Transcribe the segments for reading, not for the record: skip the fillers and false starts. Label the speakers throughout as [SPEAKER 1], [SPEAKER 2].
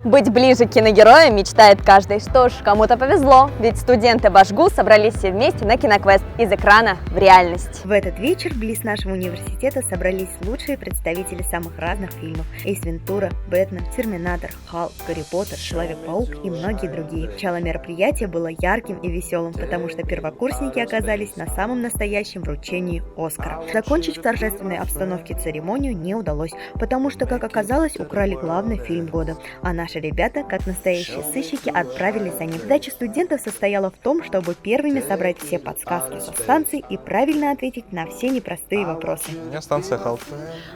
[SPEAKER 1] Быть ближе к киногероям мечтает каждый. Что ж, кому-то повезло, ведь студенты Башгу собрались все вместе на киноквест из экрана в реальность.
[SPEAKER 2] В этот вечер близ нашего университета собрались лучшие представители самых разных фильмов: Эйс Вентура, Бэтмен, Терминатор, Халк, Гарри Поттер, Человек-паук и многие другие. Начало мероприятия было ярким и веселым, потому что первокурсники оказались на самом настоящем вручении Оскара. Закончить в торжественной обстановке церемонию не удалось, потому что, как оказалось, украли главный фильм года, а наши ребята, как настоящие сыщики, отправились за ним. Задача студентов состояла в том, чтобы первыми собрать все подсказки со станций и правильно ответить на все непростые вопросы.
[SPEAKER 3] У меня станция Халк.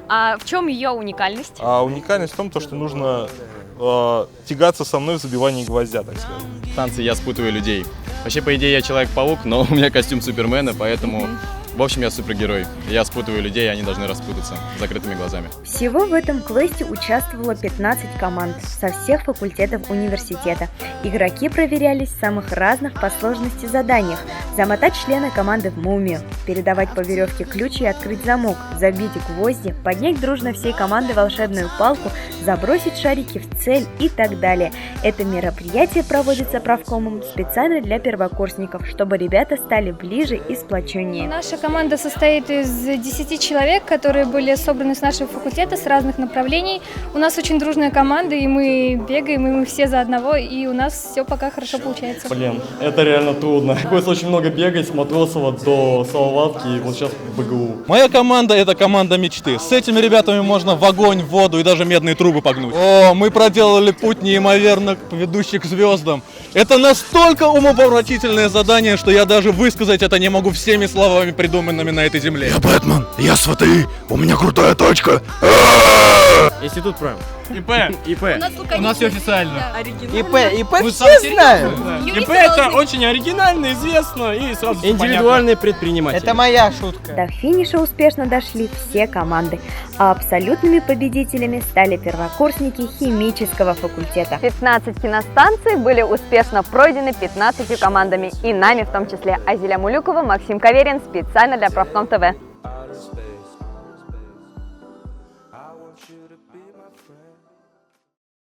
[SPEAKER 4] А в чем ее уникальность?
[SPEAKER 3] Уникальность в том, что нужно тягаться со мной в забивании гвоздя, так сказать.
[SPEAKER 5] В станции я спутываю людей. Вообще, по идее, я Человек-паук, но у меня костюм Супермена, поэтому... В общем, я супергерой. Я спутываю людей, и они должны распутаться с закрытыми глазами.
[SPEAKER 2] Всего в этом квесте участвовало 15 команд со всех факультетов университета. Игроки проверялись в самых разных по сложности заданиях: замотать члена команды в мумию, передавать по веревке ключ и открыть замок, забить гвозди, поднять дружно всей командой волшебную палку, забросить шарики в цель и так далее. Это мероприятие проводится правкомом специально для первокурсников, чтобы ребята стали ближе и сплоченнее.
[SPEAKER 6] Наша команда состоит из 10 человек, которые были собраны с нашего факультета, с разных направлений. У нас очень дружная команда, и мы бегаем, и мы все за одного, и у нас все пока хорошо получается.
[SPEAKER 7] Блин, это реально трудно. Приходится очень много бегать с Матросова до Салаватки, и вот сейчас в БГУ.
[SPEAKER 8] Моя команда — это команда мечты. С этими ребятами можно в огонь, в воду и даже медные трубы погнуть. О, мы проделали путь неимоверно, ведущий к звездам. Это настолько умопомрачительное задание, что я даже высказать это не могу всеми словами, придуманными на этой земле.
[SPEAKER 9] Я Бэтмен, я сваты, у меня крутая точка.
[SPEAKER 10] Институт Прайм. ИП.
[SPEAKER 4] У нас все официально.
[SPEAKER 10] ИП все знают. ИП это очень оригинально, известно и сразу индивидуальный предприниматель.
[SPEAKER 2] Это моя шутка. До финиша успешно дошли все команды, а абсолютными победителями стали первокурсники химического факультета.
[SPEAKER 1] 15 киностанций были успешно пройдены 15 командами, и нами в том числе. Азиля Мулюкова, Максим Каверин, специально для Правком ТВ.